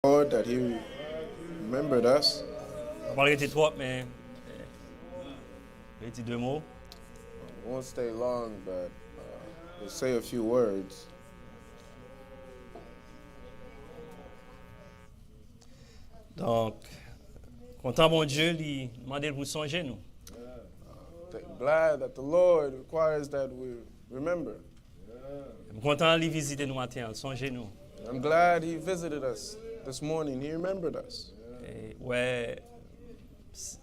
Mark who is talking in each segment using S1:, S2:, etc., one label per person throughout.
S1: Lord, that He remembered us.
S2: On va arrêter trop, mais j'ai dit deux mots.
S1: I won't stay long, but we'll say a few words.
S2: Donc, content bon Dieu, lui demander de vous songer nous.
S1: Glad that the Lord requires that we remember.
S2: Content de visiter nous matin, songer nous.
S1: I'm glad He visited us this morning. He remembered us.
S2: Et, ouais,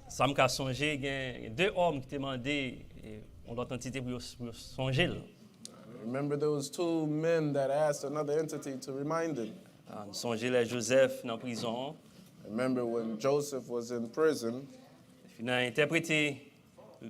S2: ça m'a songé, il y a deux hommes qui demandaient on l'autre entité pour songer.
S1: Remember, there was two men that asked another entity to remind them.
S2: Nous songer les Joseph dans la prison.
S1: Remember when Joseph was in prison.
S2: Il a interprété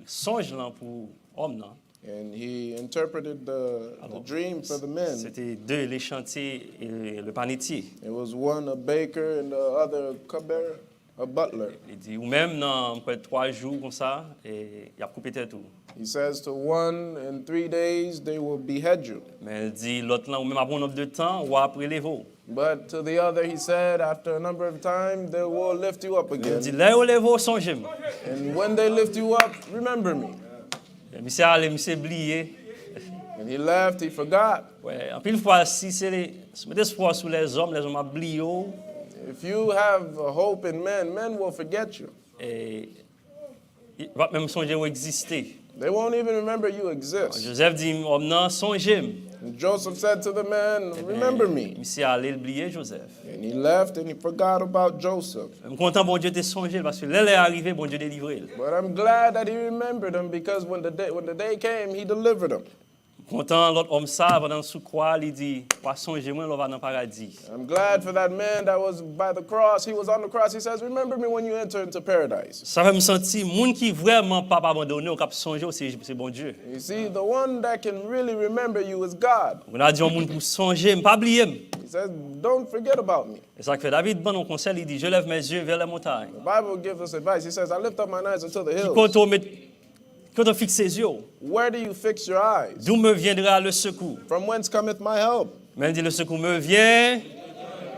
S2: songe là pour homme là.
S1: And he interpreted the dream for the men.
S2: C'était deux, les chantiers et le panetier.
S1: It was one a baker and the other cupbearer, a butler.
S2: Il dit, ou même dans 3 jours comme ça, et il a coupé tout.
S1: He says to one, in 3 days they will behead you.
S2: Mais il dit, l'autre là, ou même après un nombre de temps, ou après les veaux.
S1: But to the other he said, after a number of time, they will lift you up
S2: Il
S1: again.
S2: dit, là où les veaux, songez-moi.
S1: And when they lift you up, remember me.
S2: Monsieur allé, monsieur oublié.
S1: And he left, he forgot.
S2: Ouais, en pile fois, si c'est mettre espoir sur les hommes oublient.
S1: If you have a hope in men, men will forget you.
S2: Et il va même songer où exister.
S1: They won't even remember you exist.
S2: Joseph dit, homme non, songez-moi.
S1: And Joseph said to the man, remember me.
S2: Monsieur allé oublier Joseph.
S1: And he left and he forgot about Joseph.
S2: Je suis content bon Dieu t'ait songé parce que là est arrivé bon Dieu délivré.
S1: But I'm glad that he remembered him because when the day came, he delivered him.
S2: Content l'autre homme ça pendant sous croix il dit pas songer-moi on va dans le paradis.
S1: I'm glad for that man that was by the cross. He was on the cross. He says, remember me when you enter into paradise.
S2: Ça fait me sentir monde qui vraiment pas abandonné au cap songer c'est bon Dieu.
S1: You see, the one that can really remember you is God.
S2: On a dit au monde pour songer, pas oublier.
S1: He says, don't forget about me.
S2: Et ça que fait David bon au conseil il dit je lève mes yeux vers les montagnes.
S1: The Bible gives us advice. He says, I lift up my eyes unto the hills.
S2: Quand on fixe ses yeux,
S1: Where do you fix your eyes?
S2: d'où me viendra le secours?
S1: From whence cometh my help?
S2: Mais il dit le secours me vient.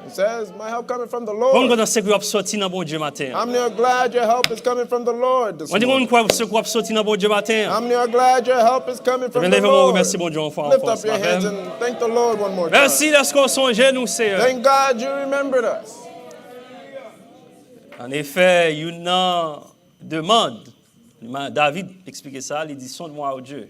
S1: He says, my help cometh from the
S2: Comme
S1: Lord.
S2: quand on secours sorti dans bon Dieu matin.
S1: How many are glad your help is coming from the Lord this
S2: On dit
S1: morning?
S2: qu'on secours sorti dans bon Dieu matin.
S1: How many are glad your help is coming from the
S2: Lèvez-moi,
S1: Lord?
S2: remercie bon Dieu enfant.
S1: Lift up your hands and thank the Lord one more time.
S2: Merci lorsqu'on songeait nous Seigneur.
S1: Thank God you remembered us.
S2: En effet, il y a une demande. David expliquait ça, il dit sonde-moi au Dieu.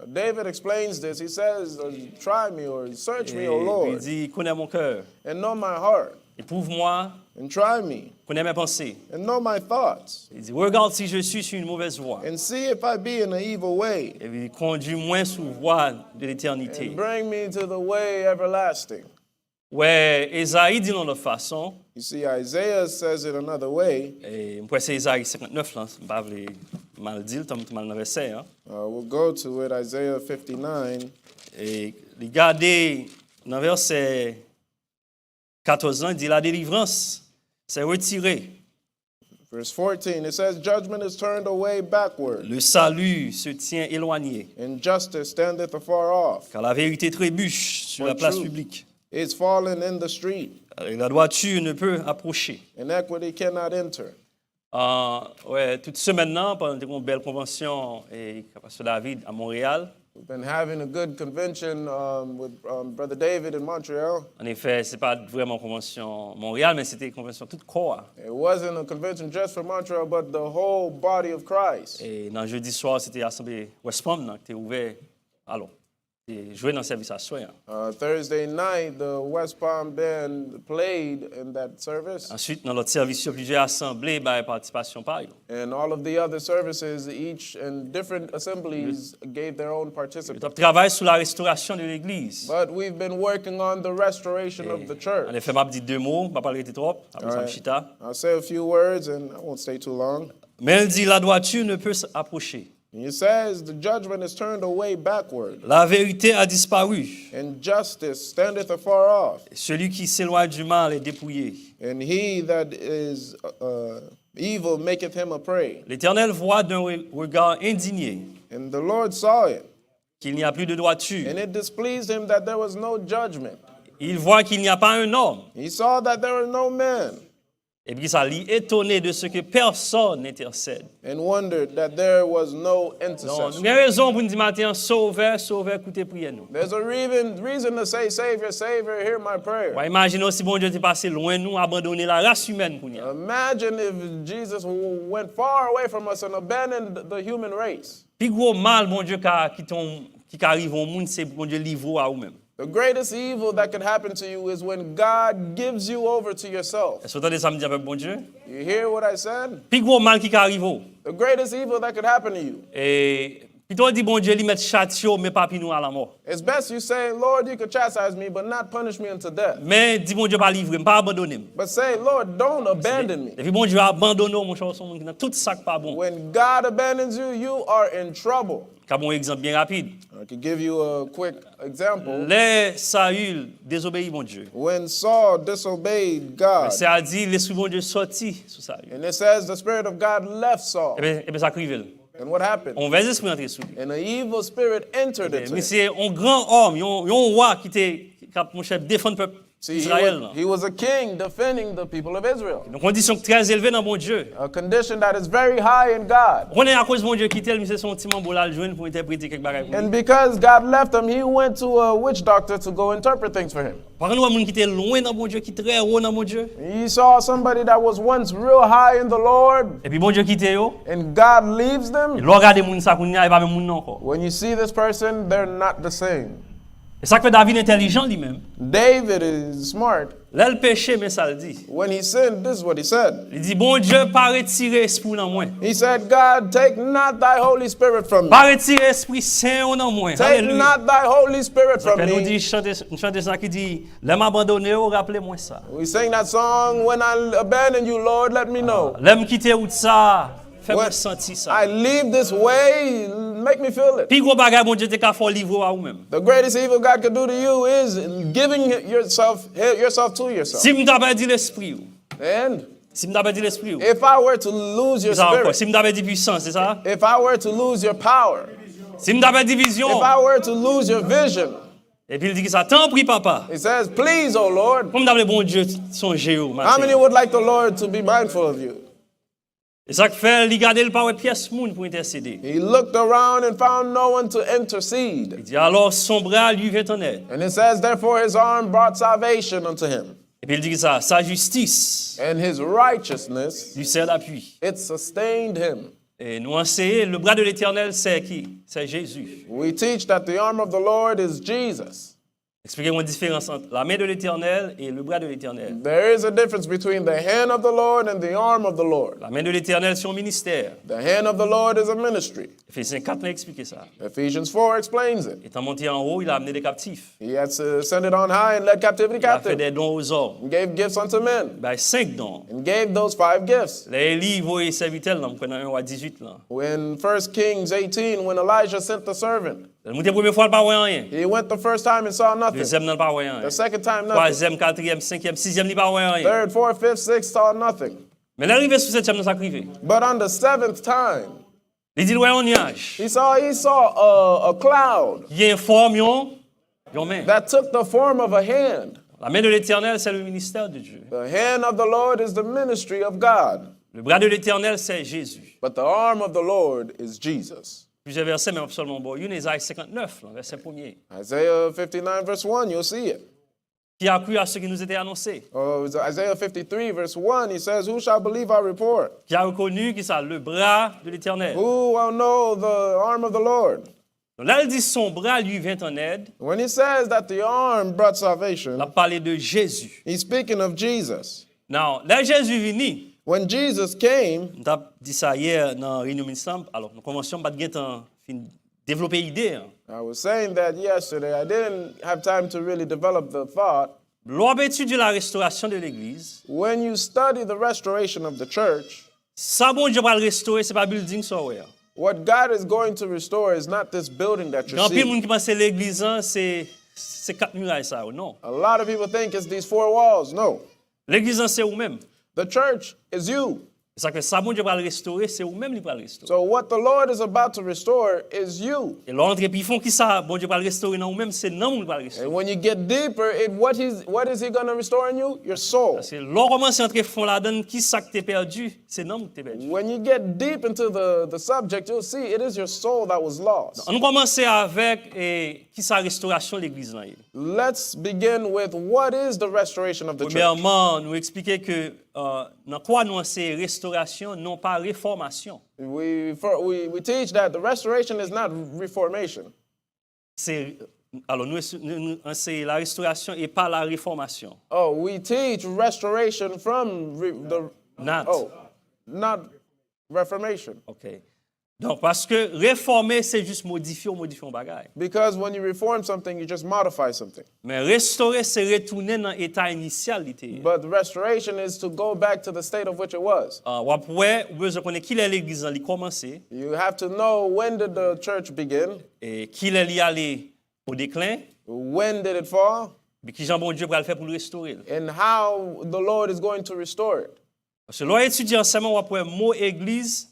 S1: David explains this. He says, try me or search me, O
S2: Il
S1: Lord,
S2: dit connais mon cœur.
S1: and know my heart,
S2: Éprouve-moi,
S1: and try me,
S2: connais mes pensées.
S1: and know my thoughts,
S2: Il dit regarde si je suis sur une mauvaise voie.
S1: and see if I be in an evil way,
S2: Et il conduis-moi sur la voie de l'éternité.
S1: and bring me to the way everlasting.
S2: Ouais, Esaïe dit de l'autre façon.
S1: You see, Isaiah says it another way.
S2: Et moi c'est Esaïe 59 là, je pas mal dire, tu mal dans verset hein.
S1: We'll go to it, Isaiah 59.
S2: Et regardez dans verset 14 ans, il dit la délivrance c'est retiré.
S1: Verse 14, it says, judgment is turned away backward,
S2: Le salut se tient éloigné,
S1: and justice standeth afar off.
S2: car la vérité trébuche sur la place publique.
S1: It's fallen in the street,
S2: Et la droiture ne peut approcher.
S1: and equity cannot enter.
S2: Ouais, toute semaine maintenant, pendant une belle convention et Pasteur David à Montréal.
S1: We've been having a good convention with Brother David in Montreal.
S2: En effet, c'est pas vraiment une convention Montréal, mais c'était une convention toute corps.
S1: It wasn't a convention just for Montreal, but the whole body of Christ.
S2: Et dans jeudi soir, c'était l'assemblée West Palm qui était ouvert. Alors, et joué dans le service à soir.
S1: Thursday night, the West Palm Band played in that service.
S2: Ensuite, dans l'autre service, il y a plusieurs assemblées par participation par eux.
S1: And all of the other services, each and different assemblies gave their own participants.
S2: On travaille sur la restauration de l'Église.
S1: But we've been working on the restoration of the
S2: En
S1: church.
S2: effet, je vais dire 2 mots, je ne vais pas parler trop. Après ça, chita.
S1: I'll say a few words and I won't stay too long.
S2: Mais elle dit la droiture ne peut s'approcher.
S1: And it says the judgment is turned away backward,
S2: La vérité a disparu.
S1: and justice standeth afar off.
S2: Celui qui s'éloigne du mal est dépouillé.
S1: And he that is evil maketh him a prey.
S2: L'Éternel voit d'un regard indigné
S1: And the Lord saw it,
S2: qu'il n'y a plus de droiture.
S1: and it displeased him that there was no judgment.
S2: il voit qu'il n'y a pas un homme.
S1: He saw that there were no men
S2: Et puis ça l'y étonné de ce que personne n'intercède.
S1: and wondered that there was no
S2: Donc,
S1: intercession.
S2: nous avons raison pour nous dire matin, sauveur, sauveur, écoutez, priez nous.
S1: There's a reason to say, Savior, Savior, hear my prayer.
S2: Ouais, imaginons si bon Dieu était passé loin de nous, abandonné la race humaine pour nous.
S1: Imagine if Jesus went far away from us and abandoned the human race.
S2: Puis gros mal, bon Dieu, qui arrive au monde, c'est bon Dieu livre à vous-même.
S1: The greatest evil that could happen to you is when God gives you over to yourself.
S2: Est-ce que vous entendez ça me dire avec bon Dieu?
S1: You hear what I said?
S2: Puis gros mal qui arrive au.
S1: The greatest evil that could happen to you.
S2: Et plutôt dit bon Dieu, lui mettre châtio, mais pas puis nous à la mort.
S1: It's best you say, Lord, you could chastise me, but not punish me unto death.
S2: Mais dit bon Dieu, pas livrer, pas abandonner.
S1: But say, Lord, don't abandon me.
S2: Et puis bon Dieu abandonne mon cher, tout ça pas bon.
S1: When God abandons you, you are in trouble.
S2: Comme un exemple bien rapide.
S1: I could give you a quick example.
S2: Les Saül désobéit mon Dieu.
S1: When Saul disobeyed God,
S2: C'est à dire l'esprit bon Dieu sorti sous Saül.
S1: and it says the Spirit of God left Saul.
S2: Et bien ça crive.
S1: And what happened?
S2: On va esprit entrer sous lui.
S1: And an evil spirit entered into
S2: Mais
S1: him.
S2: c'est un grand homme, un roi qui était mon chef défendre le peuple
S1: See,
S2: d'Israël.
S1: he was a king defending the people of Israel.
S2: Donc condition très élevée dans mon Dieu.
S1: A condition that is very high in God.
S2: On est à cause de mon Dieu qui tel, mais c'est son petit mambo là le joindre pour interpréter quelque bagaille pour lui.
S1: And because God left him, he went to a witch doctor to go interpret things for him.
S2: Par contre, moun qui était loin dans mon Dieu, qui très haut dans mon Dieu.
S1: He saw somebody that was once real high in the Lord,
S2: Et puis bon Dieu qui était yo.
S1: and God leaves
S2: Et
S1: them.
S2: là regarder moun ça qu'on y a pas même moun non encore.
S1: When you see this person, they're not the same.
S2: Et ça fait David intelligent lui-même.
S1: David is smart.
S2: Là le péché mais ça le dit.
S1: When he sinned, this is what he said.
S2: Il dit bon Dieu pas retirer esprit dans moi.
S1: He said, God, take not thy Holy Spirit from me.
S2: Pas retirer esprit saint dans moi.
S1: Take not thy Holy Spirit from
S2: Nous
S1: me.
S2: dit chanter ça qui dit l'aime abandonné, rappelez-moi ça.
S1: We sing that song, when I abandon you, Lord, let me know.
S2: L'aime quitter route ça, fais-moi sentir ça.
S1: I leave this way, make me feel it.
S2: Puis gros bagage bon Dieu te ka faut livrer à vous-même.
S1: The greatest evil God could do to you is giving yourself to yourself.
S2: Si m't'a pas dit l'esprit.
S1: And
S2: Si m't'a pas dit l'esprit.
S1: if I were to lose your
S2: Ça encore,
S1: spirit,
S2: si m't'a pas dit puissance, c'est ça?
S1: if I were to lose your power,
S2: Si m't'a pas dit vision.
S1: if I were to lose your vision,
S2: Et puis il dit que ça t'en prie papa.
S1: it says, please, O Lord.
S2: Comme d'abord bon Dieu songer au
S1: How
S2: matin.
S1: many would like the Lord to be mindful of you?
S2: Et ça que fait il garder le pas pièce moun pour intercéder.
S1: He looked around and found no one to intercede.
S2: Il dit alors son bras lui vient en aide.
S1: And it says, therefore his arm brought salvation unto him.
S2: Et puis il dit que ça sa justice
S1: And his righteousness,
S2: lui sert d'appui.
S1: it sustained him.
S2: Et nous enseignons le bras de l'Éternel c'est qui? C'est Jésus.
S1: We teach that the arm of the Lord is Jesus.
S2: Expliquez-moi la différence entre la main de l'Éternel et le bras de l'Éternel.
S1: There is a difference between the hand of the Lord and the arm of the Lord.
S2: La main de l'Éternel c'est un ministère.
S1: The hand of the Lord is a ministry.
S2: Éphésiens 4 m'a expliqué ça.
S1: Ephesians 4 explains it.
S2: Étant monté en haut, il a amené des captifs.
S1: He had ascended on high and led captivity
S2: Il a fait
S1: captive.
S2: des dons aux hommes.
S1: And gave gifts unto men.
S2: Ben, 5 dons.
S1: And gave those 5 gifts.
S2: Les livres et serviteurs, là, on connaît 1 à 18 là.
S1: In 1 Kings 18, when Elijah sent the servant,
S2: Le monté première fois, il pas rien.
S1: he went the first time and saw nothing.
S2: Deuxième, il pas rien.
S1: The second time, nothing.
S2: Troisième, quatrième, cinquième, sixième, il pas rien.
S1: Third, fourth, fifth, sixth, saw nothing.
S2: Mais l'arrivée sur septième, il s'est privé.
S1: But on the 7th time,
S2: Il dit, ouais, un nuage.
S1: he saw a cloud
S2: Il informe, yon main.
S1: that took the form of a hand.
S2: La main de l'Éternel, c'est le ministère de Dieu.
S1: The hand of the Lord is the ministry of God,
S2: Le bras de l'Éternel, c'est Jésus.
S1: but the arm of the Lord is Jesus.
S2: Plusieurs versets, mais absolument bon. Il y a Isaïe 59, là, verset 1er.
S1: Isaiah 59 verse 1, you'll see it.
S2: Qui a cru à ce qui nous était annoncé.
S1: Isaiah 53 verse 1, he says, who shall believe our report?
S2: Qui a reconnu qui ça, le bras de l'Éternel.
S1: Who will know the arm of the Lord?
S2: Donc là, il dit son bras lui vient en aide.
S1: When he says that the arm brought
S2: Il
S1: salvation,
S2: a parlé de Jésus.
S1: he's speaking of Jesus.
S2: Non, là, Jésus est venu.
S1: When Jesus came,
S2: On a dit ça hier dans la réunion ministère. Alors, nous commencions pas de développer l'idée.
S1: I was saying that yesterday, I didn't have time to really develop the thought.
S2: L'on étudie la restauration de l'Église.
S1: When you study the restoration of the church,
S2: Ça, bon Dieu va le restaurer, c'est pas building ça, ouais.
S1: what God is going to restore is not this building that you're
S2: Grand pile
S1: seeing.
S2: monde qui pense que l'Église, hein, c'est 4 murailles, ça, non.
S1: A lot of people think it's these 4 walls. No.
S2: L'Église, hein, c'est vous-même.
S1: The church is you.
S2: Ça que ça, bon Dieu va le restaurer, c'est vous-même qui va le restaurer.
S1: So what the Lord is about to restore is you.
S2: Et l'autre, puis ils font qui ça, bon Dieu va le restaurer dans vous-même, c'est non qui va le restaurer.
S1: And when you get deeper, what is he going to restore in you? Your soul.
S2: Parce que l'on commence à entrer fond là-dedans, qui ça que t'es perdu, c'est non que t'es perdu.
S1: When you get deep into the subject, you'll see it is your soul that was lost.
S2: On commence avec qui ça restauration de l'église là.
S1: Let's begin with what is the restoration of the church.
S2: Premièrement, nous expliquer que dans quoi nous c'est restauration, non pas réformation.
S1: We teach that the restoration is not reformation.
S2: Alors nous c'est la restauration et pas la réformation.
S1: Oh, we teach restoration from not reformation.
S2: Okay. Donc parce que réformer c'est juste modifier un bagage.
S1: Because when you reform something, you just modify something.
S2: Mais restaurer c'est retourner dans l'état initial d'était.
S1: But the restoration is to go back to the state of which it was.
S2: Ou après, vous besoin connaître qui est l'église qui commencé.
S1: You have to know when did the church begin?
S2: Et qui est allé au déclin.
S1: When did it fall?
S2: Et qui Jean bon Dieu va le faire pour le restaurer.
S1: And how the Lord is going to restore it.
S2: Parce que l'on étudie enseignement ou après mot église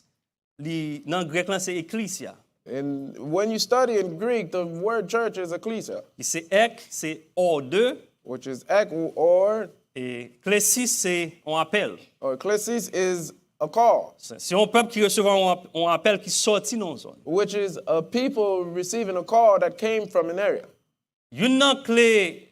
S2: dans grec là c'est ecclesia.
S1: And when you study in Greek, the word church is ecclesia.
S2: C'est ek, c'est ordre.
S1: Which is ek or.
S2: Et klesis c'est on appel.
S1: Or klesis is a call.
S2: C'est un peuple qui recevra un appel qui sortit dans une zone.
S1: Which is a people receiving a call that came from an area.
S2: Une clé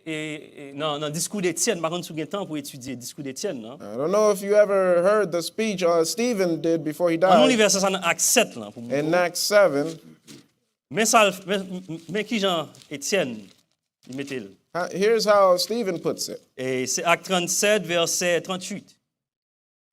S2: dans le discours d'Étienne, par contre, si vous avez temps pour étudier le discours d'Étienne, non?
S1: I don't know if you ever heard the speech Stephen did before he
S2: On
S1: died.
S2: lit verset dans Acte 7 là pour
S1: in Acts 7.
S2: Mais qui Jean Étienne il mettait.
S1: Here's how Stephen puts it.
S2: Et c'est Acte 37 verset 38.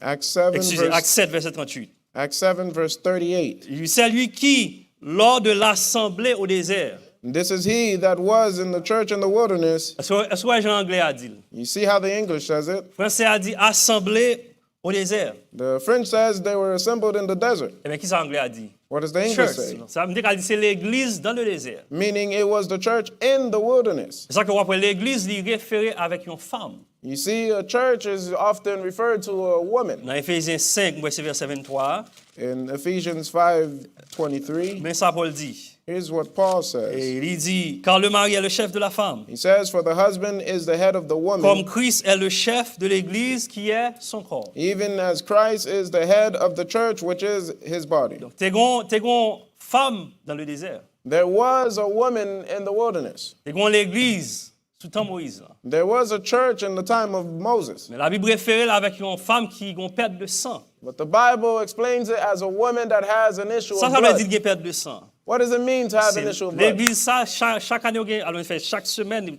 S1: Acts 7
S2: Acte 7 verset 38.
S1: Acts 7 verse 38.
S2: C'est lui qui lors de l'assemblée au désert.
S1: This is he that was in the church in the wilderness.
S2: Est-ce que Jean anglais a dit?
S1: You see how the English says it?
S2: Français a dit assemblée au désert.
S1: The French says they were assembled in the desert.
S2: Eh bien, qui ça anglais a dit?
S1: What does the English say?
S2: Ça veut dire qu'il c'est l'église dans le désert.
S1: Meaning it was the church in the wilderness.
S2: C'est ça que après l'église lui référé avec une femme.
S1: You see, a church is often referred to a woman.
S2: Dans Éphésiens 5, verset 23.
S1: In Ephesians 5:23.
S2: Mais ça Paul dit.
S1: Here's what Paul says.
S2: Et il dit, car le mari est le chef de la femme.
S1: He says, for the husband is the head of the woman.
S2: Comme Kris est le chef de l'église qui est son corps.
S1: Even as Christ is the head of the church, which is his body.
S2: Donc, t'es gon femme dans le désert.
S1: There was a woman in the wilderness.
S2: T'es gon l'église sous temps Moïse.
S1: There was a church in the time of Moses.
S2: Mais la Bible réfère là avec une femme qui gon perte de sang.
S1: But the Bible explains it as a woman that has an issue
S2: Ça
S1: of
S2: veut
S1: blood.
S2: dire qu'elle perte de sang.
S1: What does it mean to have an issue of blood?
S2: L'église ça chaque année alors chaque semaine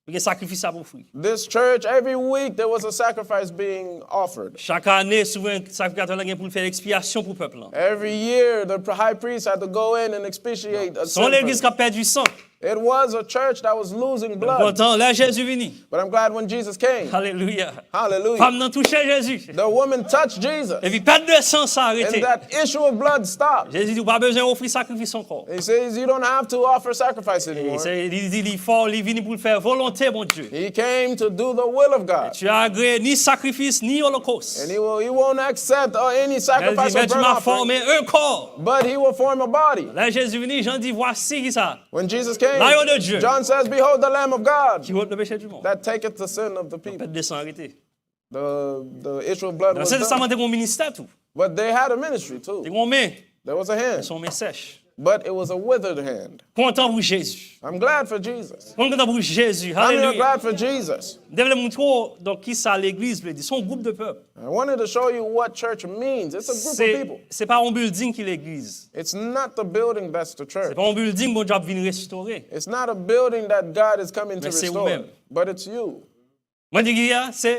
S2: il y a un sacrifice à pour fruit.
S1: This church, every week there was a sacrifice being offered.
S2: Chaque année souvent sacrificateur là pour faire expiation pour peuple là.
S1: Every year the high priest had to go in and expiate a
S2: Son l'église
S1: sin.
S2: qui a perdu sang.
S1: It was a church that was losing blood.
S2: Pourtant là Jésus venu.
S1: But I'm glad when Jesus came.
S2: Alléluia.
S1: Hallelujah.
S2: Femme n'a touché Jésus.
S1: The woman touched Jesus.
S2: Et puis perte de sang ça arrêté.
S1: And that issue of blood stopped.
S2: Jésus dit pas besoin d'offrir sacrifice encore.
S1: He says you don't have to offer sacrifice anymore.
S2: Il dit il faut il vient pour faire volonté mon Dieu.
S1: He came to do the will of God.
S2: Tu as agréé ni sacrifice ni holocauste.
S1: And he won't accept any sacrifice or
S2: Mais tu
S1: burnt
S2: m'as
S1: offering.
S2: formé un corps.
S1: But he will form a body.
S2: Là Jésus venu, Jean dit voici qui ça.
S1: When Jesus came,
S2: Lion de Dieu.
S1: John says, behold the Lamb of God
S2: Qui ôte le péché du monde.
S1: that taketh the sin of the people.
S2: Perte de sang arrêté.
S1: The issue of blood
S2: Dans
S1: was
S2: ce testament
S1: done.
S2: t'es un ministère tout.
S1: But they had a ministry too.
S2: T'es un main,
S1: There was a hand.
S2: son main sèche.
S1: But it was a withered hand.
S2: Content pour Jésus.
S1: I'm glad for Jesus.
S2: Content pour Jésus.
S1: I'm
S2: Alléluia.
S1: glad for Jesus.
S2: Devez montrer donc qui ça l'église veut dire. Son groupe de peuple.
S1: I wanted to show you what church means. It's a group of people.
S2: C'est pas un building qui l'église.
S1: It's not the building that's the
S2: C'est
S1: church.
S2: pas un building bon Dieu vient restaurer.
S1: It's not a building that God is coming to
S2: Mais c'est
S1: restore.
S2: vous-même.
S1: But it's you.
S2: Moi dis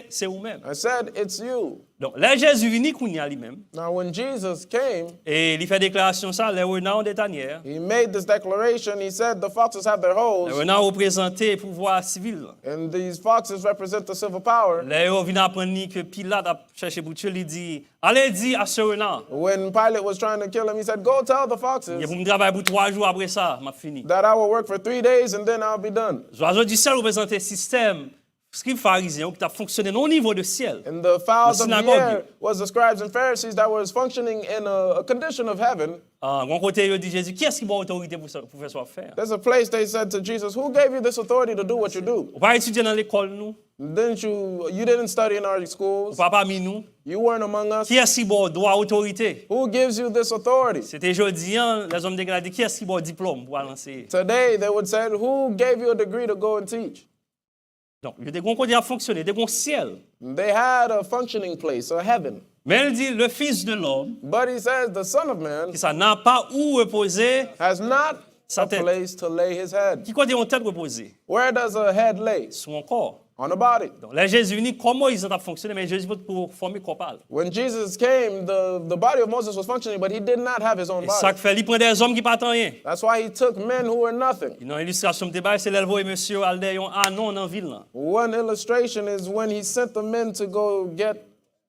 S2: c'est vous-même.
S1: I said it's you.
S2: Donc là Jésus venu kounya lui-même
S1: Now when Jesus came,
S2: et il fait déclaration ça les renards des tanières.
S1: he made this declaration. He said the foxes have their
S2: Les
S1: holes,
S2: renards représentaient pouvoir civil.
S1: and these foxes represent the civil power.
S2: Les renards viennent apprendre que Pilate a cherché pour tuer, il dit allez dire à ce renard.
S1: When Pilate was trying to kill him, he said, go tell the
S2: Il
S1: foxes
S2: pour me travailler pour 3 jours après ça, m'a fini.
S1: that I will work for 3 days and then I'll be done.
S2: L'oiseau du ciel représente un système scribes pharisiens qui t'a fonctionné non au niveau de ciel.
S1: And the fowls
S2: La
S1: of the
S2: synagogue.
S1: air was the scribes and Pharisees that was functioning in a condition of heaven.
S2: Bon côté, il dit Jésus, qui est-ce qui a autorité pour faire ça faire?
S1: There's a place they said to Jesus, who gave you this authority to do what you do?
S2: On va étudier dans l'école nous,
S1: You didn't study in our
S2: on
S1: schools.
S2: va parmi nous.
S1: You weren't among us.
S2: Qui est-ce qui a droit autorité?
S1: Who gives you this authority?
S2: C'était jeudi, hein, les hommes d'église dit qui est-ce qui a diplôme pour aller enseigner?
S1: Today, they would say, who gave you a degree to go and teach?
S2: Donc, il y a des grands côtés à fonctionner, des grands ciels.
S1: They had a functioning place, a heaven.
S2: Mais il dit le Fils de l'homme,
S1: But he says the Son of Man
S2: qui ça n'a pas où reposer,
S1: has not
S2: Sa
S1: a
S2: tête.
S1: place to lay his head.
S2: qui côté on tête reposer?
S1: Where does a head lay?
S2: Sur un corps.
S1: On a body.
S2: Donc, là, Jésus dit comment ils ont fonctionné, mais Jésus pour former corps.
S1: When Jesus came, the body of Moses was functioning, but he did not have his own
S2: Et ça
S1: body.
S2: fait, il prend des hommes qui ne partent rien.
S1: That's why he took men who were nothing.
S2: Dans l'illustration de débat, c'est l'éleveur et monsieur Aldéon, ah non, dans la ville. Là.
S1: One illustration is when he sent the men to go get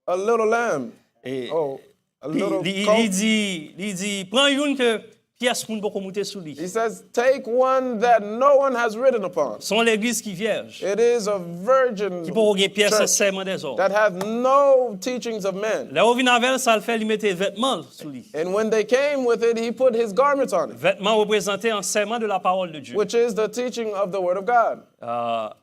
S1: a little lamb.
S2: Et
S1: Oh, a
S2: il
S1: little colt.
S2: dit, prends une que pièce pour ne monter sous lui.
S1: He says, take one that no one has ridden upon.
S2: Sont l'église qui vierge,
S1: It is a virgin
S2: qui peut avoir pièce
S1: church
S2: seulement des hommes.
S1: that have no teachings of men.
S2: Là où vient avec ça le fait, il mettait vêtements sous lui.
S1: And when they came with it, he put his garments on it,
S2: Vêtements représentaient enseignement de la parole de Dieu.
S1: which is the teaching of the word of God.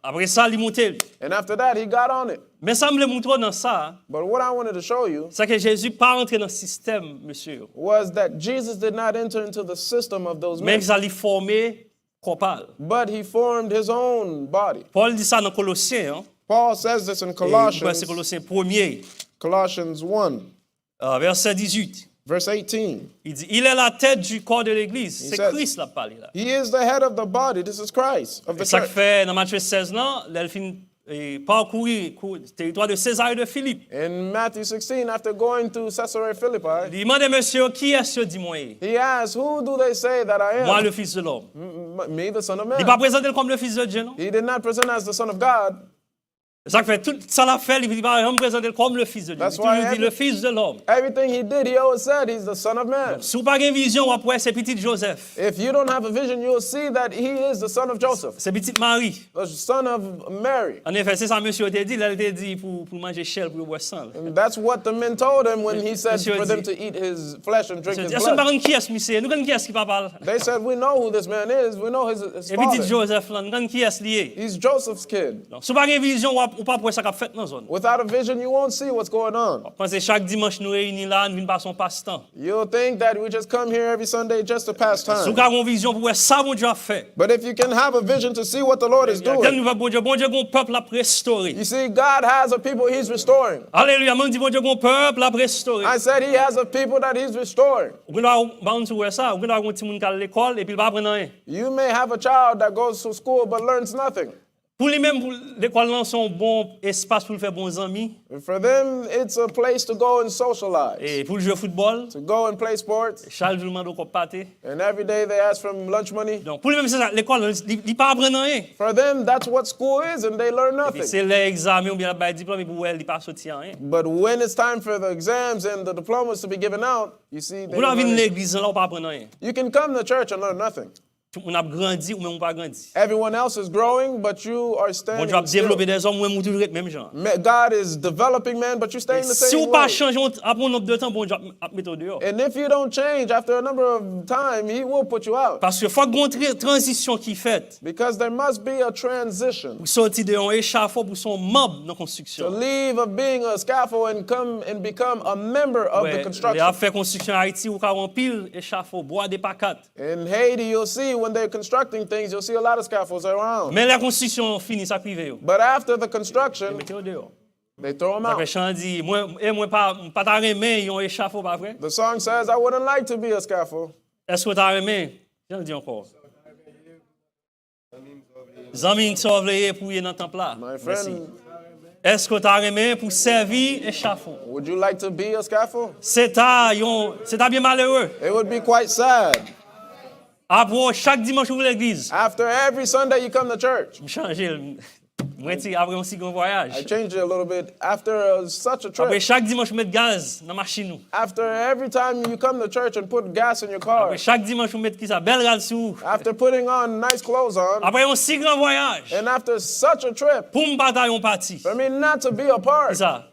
S2: Après ça, il montait.
S1: And after that, he got on it.
S2: Mais ça me montrer dans ça,
S1: But what I wanted to show you
S2: c'est que Jésus pas entré dans le système, monsieur.
S1: was that Jesus did not enter into the system of those
S2: Mais
S1: men,
S2: il allait former corps.
S1: but he formed his own body.
S2: Paul dit ça dans Colossiens, hein?
S1: Paul says this in
S2: C'est
S1: Colossians,
S2: Colossiens 1er,
S1: Colossians 1,
S2: verset 18.
S1: verse 18.
S2: Il dit, il est la tête du corps de l'église. C'est
S1: says-
S2: Christ qui a parlé là.
S1: He is the head of the body. This is Christ of the
S2: Et ça
S1: church.
S2: fait, dans Matthieu 16, là, il fin parcourir le territoire de César et de Philippe.
S1: In Matthew 16, after going to Caesarea Philippi,
S2: Il demande, monsieur, qui est-ce que dit moi?
S1: he asks, who do they say that I
S2: Moi,
S1: am?
S2: le Fils de l'homme.
S1: Me, the Son of
S2: Il n'est
S1: Man.
S2: pas présenté comme le Fils de Dieu, non?
S1: He did not present as the Son of God.
S2: Ça fait tout ça l'a fait, il ne pas présenter comme le Fils de Dieu.
S1: That's
S2: Il
S1: why
S2: toujours dit
S1: every-
S2: le Fils de l'homme.
S1: Everything he did, he always said he's the Son of Man.
S2: Si vous n'avez pas une vision, après, c'est petit Joseph.
S1: If you don't have a vision, you'll see that he is the son of Joseph,
S2: C'est petite Marie.
S1: the son of Mary.
S2: En effet, c'est ça, monsieur a dit. Il a dit pour manger chair, pour boire sang.
S1: And that's what the men told him when he said
S2: Monsieur
S1: for them
S2: dit-
S1: to eat his flesh and drink his
S2: Est-ce que
S1: blood.
S2: nous qui est-ce, monsieur? Nous connaissons qui est-ce qui parle?
S1: They said, we know who this man is. We know his
S2: Et petit
S1: father.
S2: Joseph, là, nous connaissons qui est-ce lié.
S1: He's Joseph's kid.
S2: Donc, si vous n'avez pas une vision, ou pas pour ça qu'a fait dans la zone.
S1: Without a vision, you won't see what's going on.
S2: Pensez chaque dimanche nous réunis là, nous venons passer son passe-temps.
S1: You'll think that we just come here every Sunday just to pass
S2: Si vous
S1: time.
S2: avez une vision pour voir ça, mon Dieu a fait.
S1: But if you can have a vision to see what the Lord is
S2: Quel
S1: doing,
S2: nouveau bon Dieu a un peuple à restaurer.
S1: you see, God has a people he's restoring.
S2: Alléluia, moi, je dis bon Dieu a un peuple à restaurer.
S1: I said he has a people that he's restoring.
S2: Vous pouvez voir ça, vous pouvez avoir un petit monde qui à l'école et puis il va apprendre rien.
S1: You may have a child that goes to school but learns nothing.
S2: Pour lui-même, l'école là, c'est un bon espace pour faire bons amis.
S1: For them, it's a place to go and socialize,
S2: Et pour jouer au football,
S1: to go and play sports.
S2: Charles vous demande au pâté.
S1: And every day they ask for lunch money.
S2: Donc pour lui-même, c'est ça, l'école, il ne pas apprendre rien.
S1: For them, that's what school is, and they learn
S2: Et
S1: nothing.
S2: c'est l'examen ou bien le diplôme, et pour elle, il ne pas sortir rien.
S1: But when it's time for the exams and the diplomas to be given out, you see, they
S2: Vous
S1: don't
S2: avez
S1: learn
S2: une
S1: it.
S2: église, là, on ne pas apprendre rien.
S1: You can come to church and learn nothing.
S2: Tout le monde a grandi ou même on pas grandi.
S1: Everyone else is growing, but you are
S2: Bon
S1: standing
S2: Dieu a développé
S1: still.
S2: des hommes ou même toujours être même genre.
S1: God is developing man, but you're staying the
S2: Si
S1: same
S2: vous ne pas
S1: way.
S2: changer, après un nombre de temps, bon Dieu a mettre dehors.
S1: And if you don't change after a number of time, he will put you out.
S2: Parce que faut qu'il y ait une transition qui est faite.
S1: Because there must be a transition.
S2: Pour sortir de un échafaud pour son membre dans la
S1: To
S2: construction.
S1: leave of being a scaffold and come and become a member of the
S2: Il a
S1: construction.
S2: fait construction en Haïti où il y a un pile échafaud, bois des pacates.
S1: In Haiti, you'll see when they're constructing things, you'll see a lot of scaffolds around.
S2: Mais la construction finie, ça privé.
S1: But after the construction,
S2: Mettez-le dehors.
S1: they throw them
S2: Ça fait
S1: out.
S2: chant dit, moi pas ta remè, yon échafaud, pas vrai?
S1: The song says, I wouldn't like to be a scaffold.
S2: Est-ce que ta remè? J'en dis encore. Zami sauve les pour y dans le temple là.
S1: My
S2: Merci.
S1: friend,
S2: Est-ce que ta remè pour servir échafaud?
S1: would you like to be a scaffold?
S2: C'est bien malheureux.
S1: It would be quite sad.
S2: Après, chaque dimanche, ouvre l'église.
S1: After every Sunday you come to church,
S2: Changer. Moi, après un si grand voyage.
S1: I changed it a little bit. After such a
S2: Après
S1: trip,
S2: chaque dimanche, je mets gaz dans la machine.
S1: after every time you come to church and put gas in your car,
S2: Après chaque dimanche, je mets qui ça, belle rade sous.
S1: after putting on nice clothes on,
S2: Après un si grand voyage,
S1: and after such a trip,
S2: pour me batailler un parti.
S1: for me not to be a
S2: C'est
S1: part
S2: ça.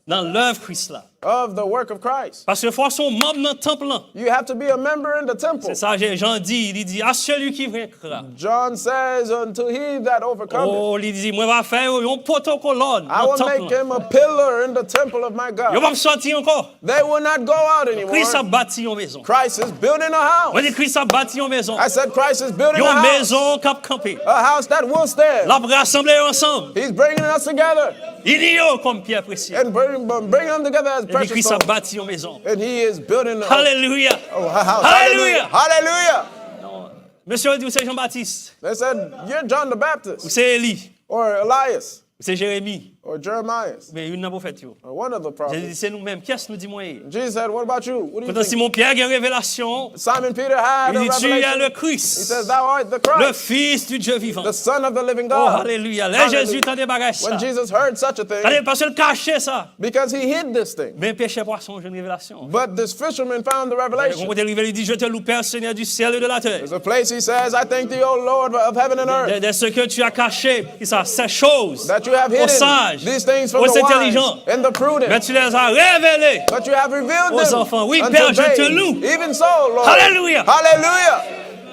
S2: Dans l'œuvre Christ là.
S1: of the work of Christ,
S2: Parce que il faut son membre dans le temple là.
S1: you have to be a member in the temple.
S2: C'est ça, Jean dit, il dit, à celui qui vaincra.
S1: John says, until he that overcometh,
S2: Oh, il dit, moi, va faire un protocole
S1: I
S2: dans le
S1: will
S2: temple
S1: make
S2: là.
S1: him a pillar in the temple of my
S2: Il
S1: God.
S2: va pas sortir encore.
S1: They will not go out anymore.
S2: Christ a bâti une maison.
S1: Christ is building a
S2: Moi,
S1: house.
S2: dis, Christ a bâti une maison.
S1: I said Christ is building
S2: Une
S1: a house.
S2: maison cap campé.
S1: A house that will stand.
S2: La rassembler ensemble.
S1: He's bringing us together
S2: Il y a comme pierre précieuse.
S1: and bringing them together as
S2: Et
S1: precious
S2: Christ a
S1: stones.
S2: bâti une maison.
S1: And he is building a
S2: Alléluia.
S1: house.
S2: Hallelujah.
S1: Hallelujah.
S2: Non. Monsieur dit, c'est Jean-Baptiste.
S1: They said, you're John the
S2: Ou
S1: Baptist
S2: c'est Élie.
S1: or Elias
S2: Ou c'est Jérémie.
S1: or Jeremiah
S2: Mais une n'a pas fait.
S1: or one of the
S2: J'ai
S1: prophets.
S2: dit, c'est nous-mêmes. Qu'est-ce que nous dit moi?
S1: Jesus said, what about you? What do you
S2: Quand
S1: think?
S2: Simon Pierre a une révélation,
S1: Simon Peter had
S2: il
S1: a
S2: dit, tu es
S1: revelation.
S2: le
S1: He
S2: Christ,
S1: says, thou art the
S2: le
S1: Christ,
S2: Fils du Dieu vivant.
S1: the Son of the living
S2: Oh,
S1: God.
S2: alléluia. Là,
S1: Hallelujah.
S2: Jésus t'a débarrassé ça.
S1: When Jesus heard such a thing,
S2: Allez, parce que le caché ça.
S1: because he hid this thing.
S2: Mais péché poisson, j'ai une révélation.
S1: But this fisherman found the
S2: Quand
S1: revelation.
S2: il est arrivé, il dit, je te loue, Père, Seigneur du ciel et de la terre.
S1: There's a place he says, I thank thee, O Lord of heaven and earth,
S2: De ce que tu as caché, ça, ces choses,
S1: that you have
S2: aux
S1: hidden
S2: sages,
S1: these things from
S2: aux
S1: the wise
S2: intelligents,
S1: and the prudent,
S2: mais tu les as révélées.
S1: but you have revealed
S2: aux
S1: them
S2: enfants. Oui,
S1: unto
S2: Père, je te
S1: babes.
S2: loue.
S1: Even so, Lord.
S2: Hallelujah.
S1: Hallelujah.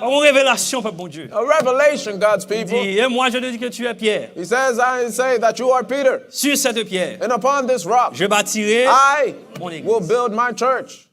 S2: Une révélation, peuple bon Dieu.
S1: A revelation, God's
S2: Il
S1: people.
S2: dit, et moi je te dis que tu es Pierre.
S1: He says, I say that you are Peter,
S2: Sur cette pierre,
S1: and upon this rock
S2: je bâtirai
S1: I
S2: mon église.
S1: will build my church.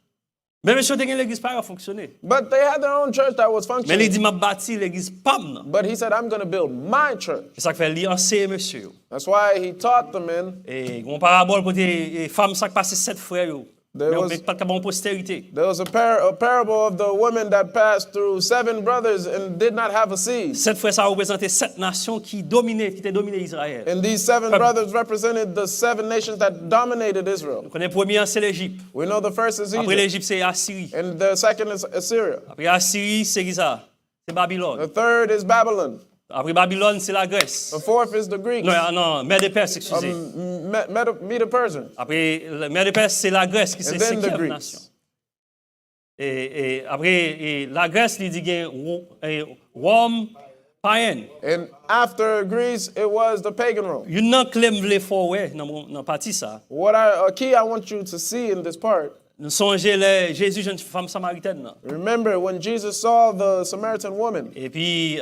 S2: Mais monsieur, l'église pas fonctionné.
S1: But they had their own church that was
S2: Mais il
S1: functioning.
S2: dit, m'a bâti l'église pas maintenant.
S1: But he said, I'm going to build my church.
S2: C'est ça que fait lui enseigner monsieur.
S1: That's why he taught the men.
S2: Et on parabole pour des femmes ça qui passent 7 frères.
S1: There
S2: Mais on
S1: was-
S2: peut pas de bonne postérité.
S1: There was a parable of the woman that passed through 7 brothers and did not have a seed.
S2: 7 frères, ça représentait 7 nations qui étaient dominées Israël.
S1: And these 7 brothers represented the 7 nations that dominated Israel.
S2: On connaît le premier, c'est l'Égypte.
S1: We know the first is
S2: Après
S1: Egypt,
S2: l'Égypte, c'est Assyrie.
S1: and the second is Assyria.
S2: Après Assyrie, c'est qui ça? C'est Babylone.
S1: The third is Babylon.
S2: Après Babylone, c'est la Grèce.
S1: The fourth is the Greeks.
S2: Non, Mère de Perse, excusez.
S1: Medo-Persian.
S2: Après, la Mère de Perse, c'est la Grèce qui c'est
S1: And then the
S2: 5e
S1: Greeks.
S2: nation. Et après, la Grèce, il dit qu'il y a Rome païenne.
S1: And after Greece, it was the pagan Rome.
S2: Il y a un clé vle fort ouais dans la partie ça.
S1: A key I want you to see in this part,
S2: Nous songez les Jésus jeune femme samaritaine là.
S1: remember when Jesus saw the Samaritan woman,
S2: Et puis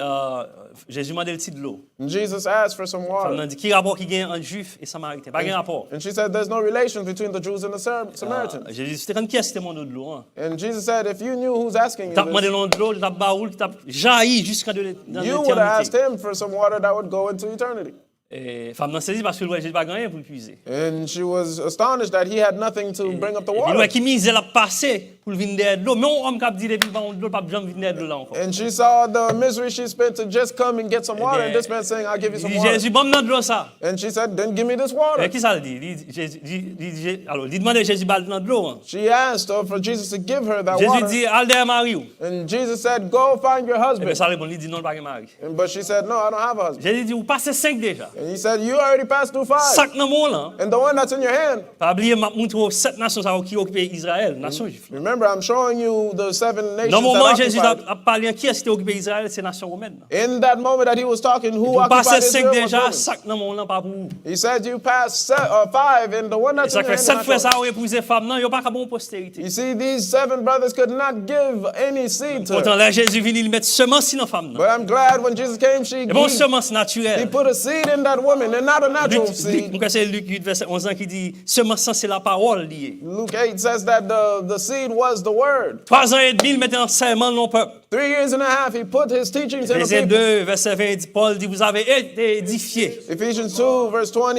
S2: Jésus m'a donné le titre de l'eau.
S1: and Jesus asked for some
S2: On
S1: water.
S2: a dit qui rapport qui gagne entre juif et samaritain. Pas de rapport.
S1: And she said, there's no relation between the Jews and the Samaritans.
S2: Jésus c'était quand qui est demandé de l'eau hein.
S1: And Jesus said, if you knew who's asking you
S2: T'as demandé
S1: this,
S2: de l'eau, t'as baoul, t'as jailli jusqu'à dans
S1: you would have asked
S2: l'éternité.
S1: him for some water that would go into eternity.
S2: Et femme n'a saisi parce que le Jésus pas gagné pour puiser.
S1: And she was astonished that he had nothing to bring up the
S2: Et puis,
S1: water.
S2: qui mise elle a passé pour venir de l'eau. Mais on cap dit depuis bon l'eau pas jamais venir de l'eau là encore.
S1: And she saw the misery she spent to just come and get some water. And this man saying, I'll give you
S2: Il
S1: some
S2: dit
S1: water.
S2: Jésus bon de l'eau ça.
S1: And she said, then give me this water.
S2: Et qui ça le dit? Alors, il demande Jésus ba de l'eau. Hein.
S1: She asked for Jesus to give her that
S2: Jésus
S1: water.
S2: dit al der mari.
S1: And Jesus said, go find your
S2: Et bien
S1: husband.
S2: ça répond il dit non pas de mari.
S1: But she said, no, I don't have a husband.
S2: Jésus dit ou passez 5 déjà.
S1: And he said, you already passed through 5.
S2: Sac dans mon là.
S1: And the one that's in your hand,
S2: Pas oublier m'a montre 7 nations ça qui occupent Israël, nation juive.
S1: remember, I'm showing you the 7 nations
S2: Dans le moment
S1: that
S2: Jésus
S1: occupied.
S2: a parlé qui est-ce qui occupe Israël, c'est nation romaine.
S1: In that moment that he was talking, who
S2: Vous passez
S1: occupied
S2: 5
S1: Israel was
S2: déjà,
S1: Roman.
S2: sac dans mon là pas pour vous.
S1: He said you passed 5, and the one
S2: Et
S1: that's
S2: ça
S1: in your
S2: fait
S1: hand
S2: 7
S1: is
S2: frères
S1: not
S2: ça
S1: yours.
S2: ont épousé femme non, yo pas bon postérité.
S1: You see, these 7 brothers could not give any seed to
S2: Pourtant
S1: her.
S2: là Jésus vient il met semence dans femme.
S1: But I'm glad when Jesus came,
S2: Et bon
S1: he
S2: semence naturelle.
S1: put a seed in that woman, and not a natural seed.
S2: Luc, c'est Luc 8 verset 11 qui dit semence c'est la parole liée.
S1: Luke 8 says that the seed was the word.
S2: 3 ans et demi il mettait enseignement dans le peuple.
S1: 3 years and a half, he put his teachings in the
S2: Éphésiens
S1: people.
S2: 2 verset 20 Paul dit vous avez été édifiés
S1: Ephesians 2, verse 20.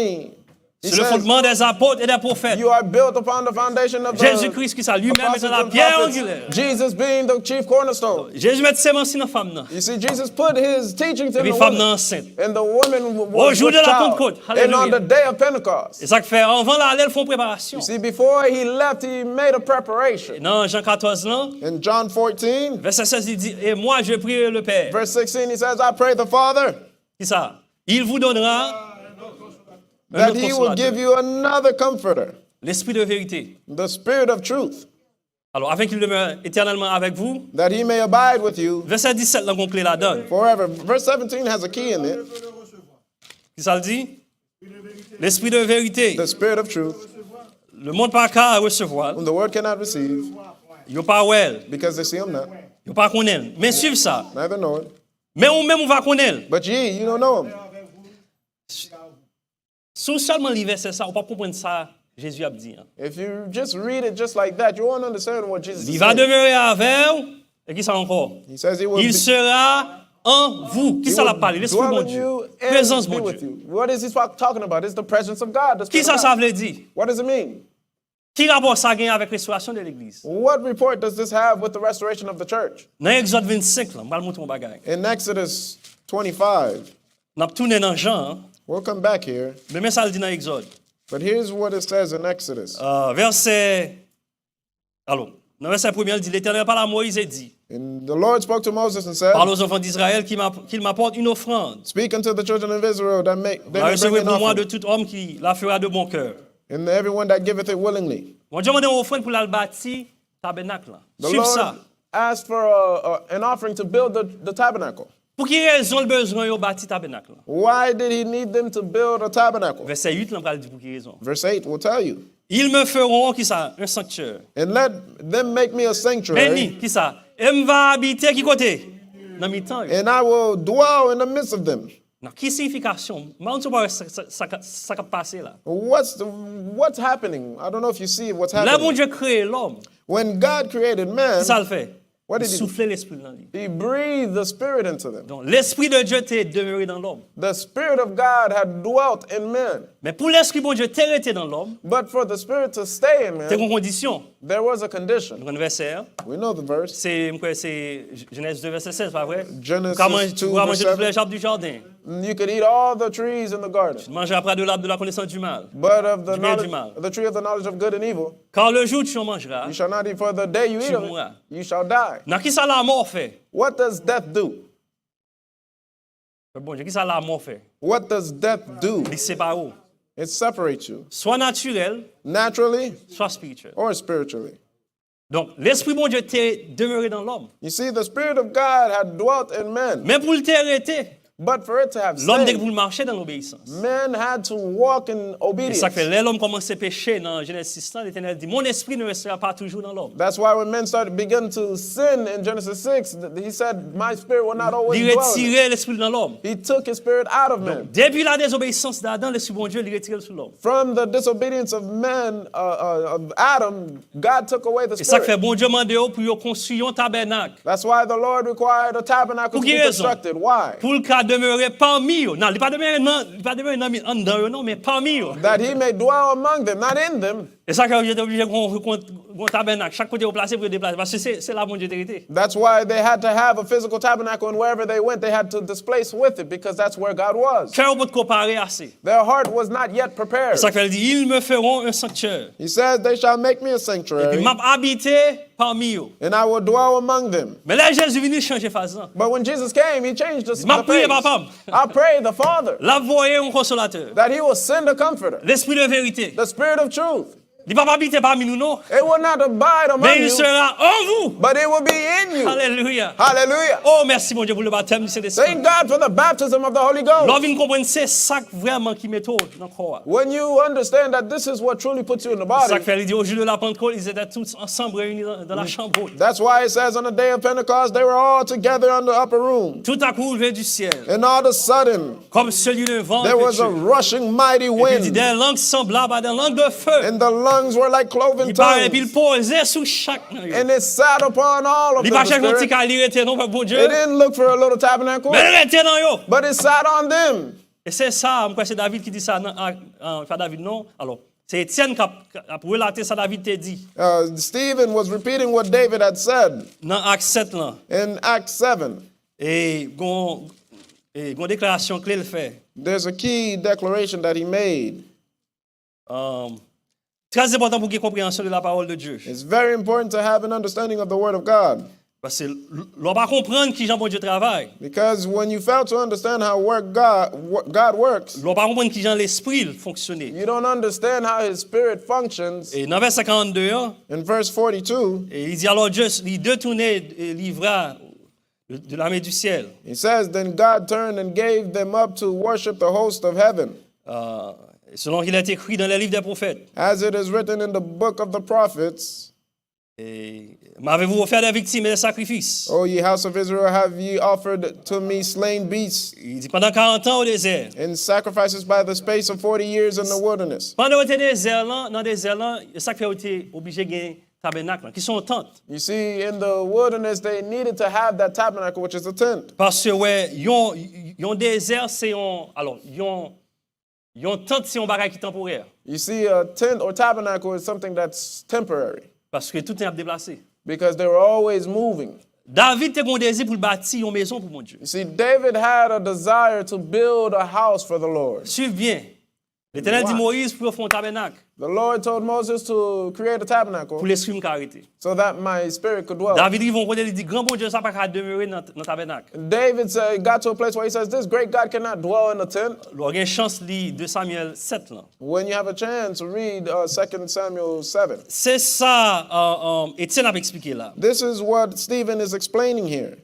S1: He
S2: sur le
S1: says,
S2: fondement des apôtres et des prophètes.
S1: you are built upon the foundation of
S2: Jésus-Christ qui ça lui-même
S1: apostles
S2: étant la
S1: and
S2: pierre
S1: prophets,
S2: angulaire.
S1: Jesus being the chief cornerstone.
S2: Jésus met semence dans la femme là.
S1: You see, Jesus put his teachings
S2: Et
S1: in
S2: puis
S1: the
S2: femme
S1: woman.
S2: enceinte.
S1: And the woman
S2: Au
S1: was
S2: jour
S1: with
S2: de la
S1: child.
S2: Pentecôte.
S1: And
S2: Hallelujah.
S1: on the day of Pentecost.
S2: Et ça que fait avant l'aller ils font préparation.
S1: You see, before he left, he made a preparation.
S2: Dans Jean 14 là,
S1: In John 14,
S2: verset 16 il dit et moi je prie le Père.
S1: verse 16, he says, I pray the Father.
S2: Qui ça? il vous donnera un
S1: that
S2: autre
S1: he will give
S2: consolateur,
S1: you another comforter,
S2: l'esprit de vérité.
S1: the Spirit of truth,
S2: Alors, afin qu'il demeure éternellement avec vous,
S1: that he may abide with you
S2: verset 17, là, qu'on clé la donne.
S1: forever. Verse 17 has a key in it,
S2: Qui ça le dit? L'esprit de vérité.
S1: the Spirit of truth,
S2: Le monde pas qu'à recevoir.
S1: whom the world cannot receive,
S2: Il pas well.
S1: because they see him not,
S2: Il pas connaître. Mais suivre ça.
S1: neither know it.
S2: Mais on même on va connaître.
S1: But ye, you don't know him.
S2: Si seulement les versets ça, on pas comprendre ça. Jésus a dit.
S1: If you just read it just like that, you won't understand what Jesus
S2: Il
S1: is
S2: va
S1: saying.
S2: demeurer avec vous. Et qui ça encore?
S1: He says he will
S2: Il
S1: be,
S2: sera en vous. Qui
S1: he
S2: ça l'a
S1: will
S2: parlé? L'esprit
S1: dwell
S2: bon
S1: in
S2: Dieu.
S1: you and
S2: Présence
S1: be
S2: bon
S1: with
S2: Dieu.
S1: you. What is he talking about? It's the presence of God. The
S2: Qui
S1: Spirit
S2: ça
S1: of God.
S2: veut dire?
S1: What does it mean?
S2: Qui rapport ça gagne avec restauration de l'église?
S1: What report does this have with the restoration of the church?
S2: Dans Exode 25, là, on va le montrer mon bagage.
S1: In Exodus 25,
S2: On a tourné dans Jean,
S1: we'll come back here,
S2: mais ça le dit dans Exode.
S1: but here's what it says in Exodus.
S2: Verset. Alors, dans verset 1er, il dit l'Éternel parle à Moïse et dit
S1: And the Lord spoke to Moses and said,
S2: parle aux enfants d'Israël qu'il m'apporte une offrande.
S1: speak unto the children of Israel that they
S2: La
S1: may
S2: recevrez
S1: bring an
S2: pour moi de
S1: offering,
S2: tout homme qui la fera de bon cœur.
S1: and everyone that giveth it willingly.
S2: Mon Dieu m'a donné une offrande pour la bâtir tabernacle.
S1: The
S2: Suive
S1: Lord
S2: ça.
S1: asked for an offering to build the tabernacle.
S2: Pour qui raison le besoin de bâtir tabernacle?
S1: Why did he need them to build a tabernacle?
S2: Verset 8, là, on va le dire pour qui raison.
S1: Verse 8 will tell you.
S2: Ils me feront, qui ça? Un sanctuaire.
S1: And let them make me a sanctuary,
S2: Béni, qui ça? Et me va habiter qui côté? Dans mi-temps.
S1: and I will dwell in the midst of them.
S2: Non, qui signification? Mais on ne sait pas ça qui a passé là.
S1: What's happening? I don't know if you see what's
S2: Là, bon
S1: happening.
S2: Dieu créé l'homme.
S1: When God created man,
S2: Qui ça le fait?
S1: What
S2: Il
S1: did he do?
S2: soufflait l'esprit dans lui.
S1: he breathed the Spirit into them.
S2: Donc, l'esprit de Dieu était demeuré dans l'homme.
S1: The Spirit of God had dwelt in men.
S2: Mais pour l'esprit bon Dieu était resté dans l'homme,
S1: But for the Spirit to stay in
S2: c'est
S1: man,
S2: une condition.
S1: there was a condition.
S2: Donc, un verset, hein?
S1: We know the verse.
S2: c'est Genèse 2, verset 16, pas vrai?
S1: Genesis
S2: Tu
S1: 2,
S2: pourras
S1: verse
S2: manger toutes
S1: 7.
S2: les arbres du jardin.
S1: You could eat all the trees in the garden,
S2: Tu mangeras après de l'arbre de la connaissance du mal.
S1: but of the
S2: Du bien et du
S1: knowledge,
S2: mal.
S1: the tree of the knowledge of good and evil,
S2: Car le jour où tu en mangeras,
S1: you shall not eat. For the day you eat
S2: Tu
S1: of
S2: mourras.
S1: it, you shall die.
S2: dans qui ça la mort fait?
S1: What does death do?
S2: Bon Dieu, qui ça la mort fait?
S1: What does death do?
S2: Il sépare où?
S1: It separates you,
S2: Soit naturel,
S1: naturally
S2: soit spirituel.
S1: or spiritually.
S2: Donc, l'esprit bon Dieu était demeuré dans l'homme.
S1: You see, the Spirit of God had dwelt in men,
S2: Mais pour le arrêter,
S1: but for it to have
S2: l'homme dès que
S1: stayed,
S2: vous marchez dans l'obéissance.
S1: men had to walk in
S2: Et
S1: obedience.
S2: ça fait l'homme commence à pécher dans Genèse 6, l'Éternel dit, mon esprit ne restera pas toujours dans l'homme.
S1: That's why when men began to sin in Genesis 6, he said, my spirit will not always
S2: Il
S1: dwell in them.
S2: retirait l'esprit dans l'homme.
S1: He took his spirit out of men.
S2: Depuis la désobéissance d'Adam, l'esprit bon Dieu, il retirait sur l'homme.
S1: From the disobedience of men, of Adam, God took away the
S2: Et ça fait
S1: spirit.
S2: bon Dieu mandé pour construire un tabernacle.
S1: That's why the Lord required a tabernacle
S2: Pour
S1: to
S2: qui
S1: be
S2: raison?
S1: constructed. Why?
S2: Pour le cas demeurer parmi eux. Non, il n'est pas demeuré en dedans eux, non, mais parmi eux.
S1: That he may dwell among them, not in them.
S2: Et ça que j'étais obligé de tabernacle. Chaque côté au placé pour déplacer. Parce que c'est là mon Dieu vérité.
S1: That's why they had to have a physical tabernacle, and wherever they went, they had to displace with it, because that's where God was.
S2: Cœur peut comparer assez.
S1: Their heart was not yet
S2: Et
S1: prepared.
S2: ça qu'elle dit, ils me feront un sanctuaire.
S1: He says, they shall make me a
S2: Et
S1: sanctuary,
S2: m'a habité parmi eux.
S1: and I will dwell among them.
S2: Mais là, Jésus venu changer phase.
S1: But when Jesus came, he changed the
S2: M'a prié,
S1: face.
S2: papa.
S1: I pray the Father
S2: Là, voyez un consolateur.
S1: that he will send a comforter,
S2: L'esprit de vérité.
S1: the Spirit of truth.
S2: Il ne va pas habiter parmi nous, non.
S1: It will not abide among
S2: Mais il
S1: you,
S2: sera en vous.
S1: but it will be in you.
S2: Alléluia.
S1: Hallelujah.
S2: Oh, merci mon Dieu pour le baptême du Saint-Esprit.
S1: Thank God for the baptism of the Holy Ghost.
S2: L'homme comprend c'est ça vraiment qui met tout dans le corps.
S1: When you understand that this is what truly puts you in the
S2: Ça
S1: body,
S2: fait, il dit au jour de la Pentecôte, ils étaient tous ensemble réunis dans la chambre haute.
S1: that's why it says on the day of Pentecost, they were all together in the upper room.
S2: Tout à coup, levé du ciel,
S1: And all of a sudden,
S2: comme celui d'un vent
S1: there was a
S2: impétueux.
S1: rushing mighty
S2: Et puis il dit
S1: wind,
S2: des langues semblables à des langues de feu.
S1: and the lungs were like cloven
S2: Il parlait et puis il
S1: tongues,
S2: posait sur chaque.
S1: and it sat upon all of
S2: Il
S1: them.
S2: pas
S1: the
S2: chercher un petit
S1: Spirit.
S2: calier, était non, bon Dieu.
S1: It didn't look for a little tabernacle,
S2: Mais il était dans eux.
S1: but it sat on them.
S2: Et c'est ça, moi, c'est David qui dit ça. Pas David, non. Alors, c'est Étienne qui a relaté ça, David t'a dit.
S1: Stephen was repeating what David had said
S2: Dans Acte 7, là.
S1: in Acts 7.
S2: Et une déclaration clé le fait.
S1: There's a key declaration that he made.
S2: Très important pour qu'il y ait compréhension de la parole de Dieu.
S1: It's very important to have an understanding of the Word of God.
S2: Parce que l'on va comprendre qui Jean bon Dieu travaille.
S1: Because when you fail to understand how God works,
S2: L'on va comprendre qui Jean l'esprit fonctionne.
S1: you don't understand how his spirit functions.
S2: Et dans verset 42,
S1: In verse 42,
S2: et il dit alors Dieu il détournait et livra de l'armée du ciel.
S1: he says, Then God turned and gave them up to worship the host of heaven,
S2: Selon qu'il a été écrit dans les livres des prophètes.
S1: as it is written in the book of the prophets.
S2: Et m'avez-vous offert des victimes et des sacrifices?
S1: O ye house of Israel, have ye offered to me slain beasts
S2: Il dit pendant 40 ans au désert.
S1: and sacrifices by the space of 40 years in the wilderness?
S2: Pendant que désert là, dans le désert là, le sacrifice était obligé de gagner tabernacle qui sont tentes.
S1: You see, in the wilderness, they needed to have that tabernacle, which is a tent.
S2: Parce que ouais, yon désert c'est yon tente c'est un bagage qui temporaire.
S1: You see, a tent or tabernacle is something that's temporary
S2: Parce que tout est déplacé.
S1: because they were always moving.
S2: David était un désir pour bâtir une maison pour mon Dieu.
S1: You see, David had a desire to build a house for the Lord.
S2: Suivez bien. L'Éternel dit Moïse pour faire un tabernacle
S1: The Lord told Moses to create a tabernacle
S2: pour l'esprit m'arrêter.
S1: so that my spirit could dwell.
S2: David il dit grand bon Dieu ça pas qu'à demeurer dans le tabernacle.
S1: David got to a place where he says, this great God cannot dwell in a tent.
S2: Il y a une chance de 2 Samuel 7 là.
S1: When you have a chance, read 2 Samuel 7.
S2: C'est ça Étienne a expliqué là.
S1: This is what Stephen is explaining here.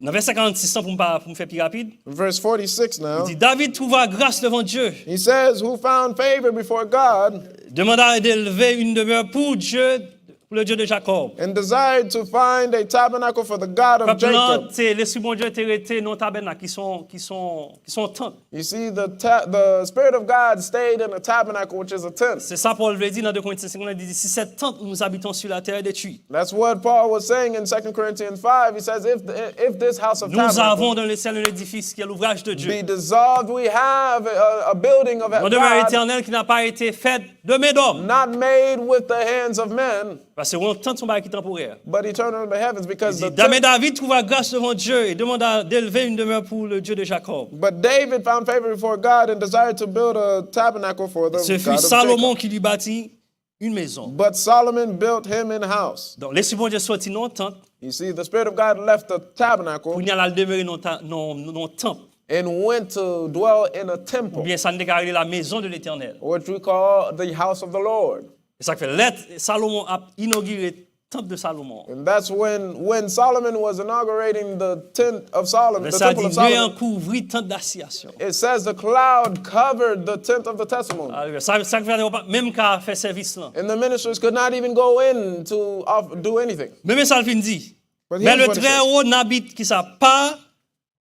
S2: Dans verset 46 pour me faire plus rapide.
S1: Verse 46 now.
S2: Il dit David trouva grâce devant Dieu.
S1: He says, who found favor before God
S2: Demanda d'élever une demeure pour Dieu, pour le Dieu de Jacob.
S1: and desired to find a tabernacle for the God of
S2: Peuple là,
S1: Jacob.
S2: c'est l'esprit bon Dieu était resté dans le tabernacle qui sont tentes.
S1: You see, the Spirit of God stayed in a tabernacle, which is a tent.
S2: C'est ça Paul veut dire dans 2 Corinthiens 5, il dit si cette tente où nous habitons sur la terre est détruite.
S1: That's what Paul was saying in 2 Corinthians 5. He says, if this house of
S2: Nous avons
S1: tabernacle
S2: dans le ciel un édifice qui est l'ouvrage de Dieu.
S1: be dissolved, we have a building of
S2: Une demeure
S1: God,
S2: éternelle qui n'a pas été faite de main d'homme.
S1: not made with the hands of men,
S2: Parce que on tente son bagage qui est temporaire.
S1: but eternal in the heavens, because the
S2: Mais David trouva grâce devant Dieu et demanda d'élever une demeure pour le Dieu de Jacob.
S1: But David found favor before God and desired to build a tabernacle for the
S2: Ce fut
S1: God of
S2: Salomon
S1: Jacob.
S2: qui lui bâtit une maison.
S1: But Solomon built him in house.
S2: Donc l'esprit bon Dieu sortit non tente
S1: You see, the Spirit of God left the tabernacle
S2: pour y aller demeurer non temple.
S1: and went to dwell in a
S2: Ou
S1: temple,
S2: bien ça ne déclaré la maison de l'Éternel.
S1: which we call the house of the Lord.
S2: C'est ça que fait l'être Salomon a inauguré le temple de Salomon.
S1: And that's when Solomon was inaugurating the tent of Solomon, the
S2: Ça
S1: temple
S2: dit
S1: of
S2: Dieu
S1: Solomon.
S2: en couvrit tente d'assignation.
S1: It says the cloud covered the tent of the testimony.
S2: Ça fait même qu'à faire service là.
S1: And the ministers could not even go in to do anything.
S2: Même ça le fin dit.
S1: But
S2: Mais
S1: here's
S2: le
S1: what it
S2: très
S1: says.
S2: haut n'habite qui ça pas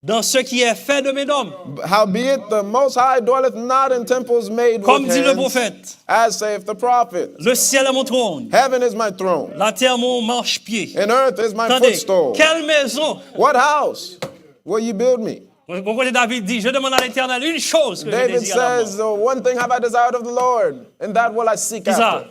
S2: dans ce qui est fait de mes hommes.
S1: Howbeit the Most High dwelleth not in temples made
S2: Comme
S1: with
S2: dit le
S1: hands,
S2: prophète,
S1: as saith the prophet.
S2: le ciel est mon trône,
S1: Heaven is my throne,
S2: la terre mon marchepied.
S1: and earth is my
S2: Attendez,
S1: footstool.
S2: quelle maison?
S1: What house will you build me?
S2: Vous comprenez, David dit, je demande à l'Éternel une chose que je
S1: David
S2: désire à la
S1: says,
S2: mort.
S1: one thing have I desired of the Lord, and that will I seek
S2: C'est ça.
S1: after,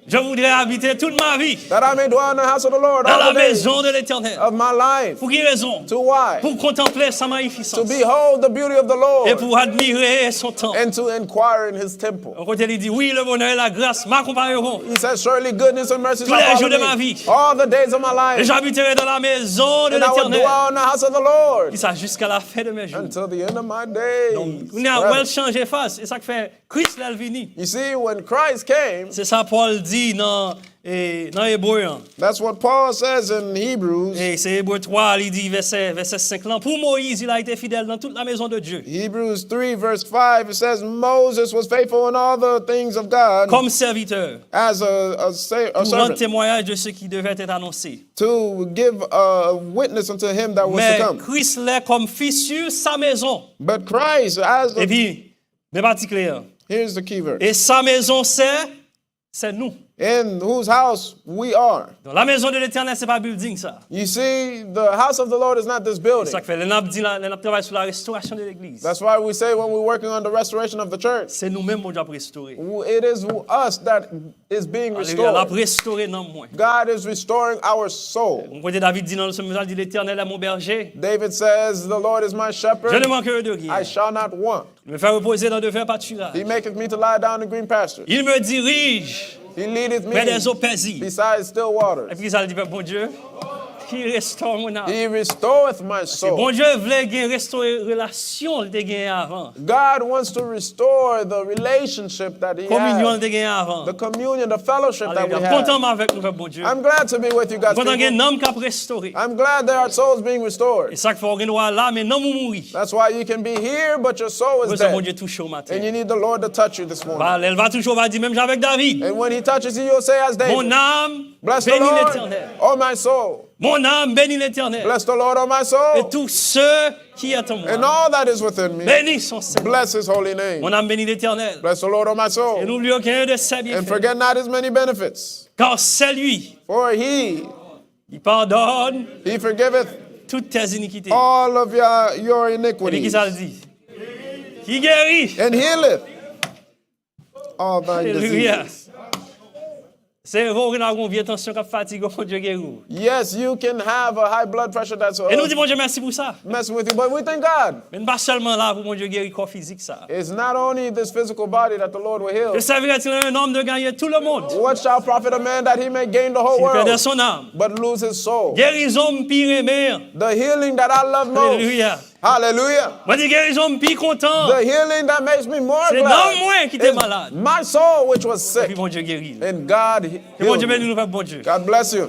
S2: Je voudrais habiter toute ma vie
S1: that I may dwell in the house of the Lord
S2: dans la
S1: all the days
S2: maison de l'Éternel.
S1: of my life.
S2: Pour quelle raison?
S1: To why?
S2: Pour contempler sa
S1: To
S2: magnificence
S1: behold the beauty of the
S2: et
S1: Lord,
S2: pour admirer son temple.
S1: and to inquire in his temple.
S2: Donc, quand il dit, oui, le bonheur et la grâce m'accompagneront.
S1: He says, surely goodness and mercy
S2: Tous
S1: shall
S2: les
S1: follow
S2: jours de ma
S1: me
S2: vie.
S1: all the days of my
S2: Et
S1: life,
S2: j'habiterai dans la maison de
S1: and I will
S2: l'Éternel.
S1: dwell in the house of the Lord
S2: Qui ça jusqu'à la fin de mes jours.
S1: until the end of my days.
S2: On a
S1: Forever.
S2: well changé face. Et ça que fait Kris l'Alvini.
S1: You see, when Christ came,
S2: C'est ça Paul dit dans Hébreu.
S1: that's what Paul says in Hebrews.
S2: Et c'est Hébreu 3, il dit verset 5 là. Pour Moïse, il a été fidèle dans toute la maison de Dieu.
S1: Hebrews 3 verse 5, it says Moses was faithful in all the things of God
S2: Comme serviteur.
S1: as a
S2: Pour rendre
S1: servant,
S2: témoignage de ce qui devait être annoncé.
S1: to give a witness unto him that was
S2: Mais
S1: to come.
S2: Christ l'est comme fils sur sa maison.
S1: But Christ, as
S2: Et
S1: the,
S2: puis, mais particulier.
S1: here's the key verse,
S2: Et sa maison, c'est nous.
S1: in whose house we are.
S2: Donc, la maison de l'Éternel, c'est pas building ça.
S1: You see, the house of the Lord is not this
S2: C'est
S1: building.
S2: ça que fait. On travaille sur la restauration de l'Église.
S1: That's why we say when we're working on the restoration of the church,
S2: C'est nous-mêmes qu'on doit restaurer.
S1: it is us that is being
S2: Alléluia. La
S1: restored.
S2: restaurer dans moi.
S1: God is restoring our soul.
S2: On voit David dit dans le psaume, il dit l'Éternel est mon berger.
S1: David says, the Lord is my
S2: Je
S1: shepherd,
S2: ne manquerai de rien.
S1: I shall not want.
S2: Il me fait reposer dans de verts pâturages.
S1: He maketh me to lie down in green pastures.
S2: Il me dirige
S1: He leadeth
S2: vers des eaux
S1: me
S2: paisibles.
S1: beside still waters.
S2: Et puis ça dit, bon Dieu, qui restaure mon âme.
S1: He restoreth my
S2: Et
S1: soul.
S2: bon Dieu voulait restaurer relation qu'il gagné avant.
S1: God wants to restore the relationship that he
S2: Communion
S1: had,
S2: qu'il gagné avant.
S1: the communion, the fellowship that we
S2: Alléluia.
S1: had.
S2: Content avec nous, bon Dieu.
S1: I'm glad to be with you, God's
S2: Content qu'il y a
S1: people.
S2: un homme qui a restauré.
S1: I'm glad there are souls being
S2: Et
S1: restored.
S2: ça qu'il faut qu'on soit là, mais non, nous mourir.
S1: That's why you can be here, but your soul is
S2: Besoin, bon Dieu,
S1: dead.
S2: toucher au matin.
S1: And you need the Lord to touch you this morning.
S2: Bah, elle va toujours dire, même avec David.
S1: And when he touches you, you'll say as
S2: Mon
S1: David,
S2: âme
S1: bless the
S2: bénit
S1: Lord,
S2: l'Éternel.
S1: oh my soul.
S2: Mon âme bénit l'Éternel.
S1: Bless the Lord, oh my
S2: Et
S1: soul.
S2: tous ceux qui est en
S1: And
S2: moi,
S1: all that is within me,
S2: bénis son Seigneur.
S1: bless his holy name.
S2: Mon âme bénit l'Éternel.
S1: Bless the Lord, oh my
S2: Et
S1: soul.
S2: n'oublie aucun de ses
S1: And
S2: bienfaits.
S1: forget not his many benefits.
S2: Car c'est lui,
S1: For he
S2: il pardonne
S1: forgiveth
S2: toutes tes iniquités.
S1: all of your
S2: Et puis qui
S1: iniquities.
S2: ça le dit? Qui guérit.
S1: And healeth all thy
S2: Alléluia.
S1: diseases.
S2: C'est vrai qu'on a une vieille tension qui fatigue, bon Dieu guérit.
S1: Yes, you can have a high blood pressure that's
S2: Et nous disons, bon Dieu, merci pour ça.
S1: messing with you, but we thank God.
S2: Mais pas seulement là pour mon Dieu guérir corps physique ça.
S1: It's not only this physical body that the Lord will heal.
S2: Je servirai-t-il un homme de gagner tout le monde?
S1: What shall profit a man that he may gain the whole
S2: Il perdait
S1: world,
S2: son âme.
S1: but lose his soul?
S2: Guérison pire mère.
S1: The healing that I love most.
S2: Alléluia.
S1: Hallelujah.
S2: Moi dis guérison pire content.
S1: The healing that makes me more
S2: C'est dans
S1: glad
S2: moi qui était
S1: is
S2: malade.
S1: my soul which was
S2: Et puis
S1: sick.
S2: mon Dieu guérit.
S1: And God
S2: Et mon
S1: healed
S2: Dieu
S1: me.
S2: bénit nous, bon Dieu.
S1: God bless you.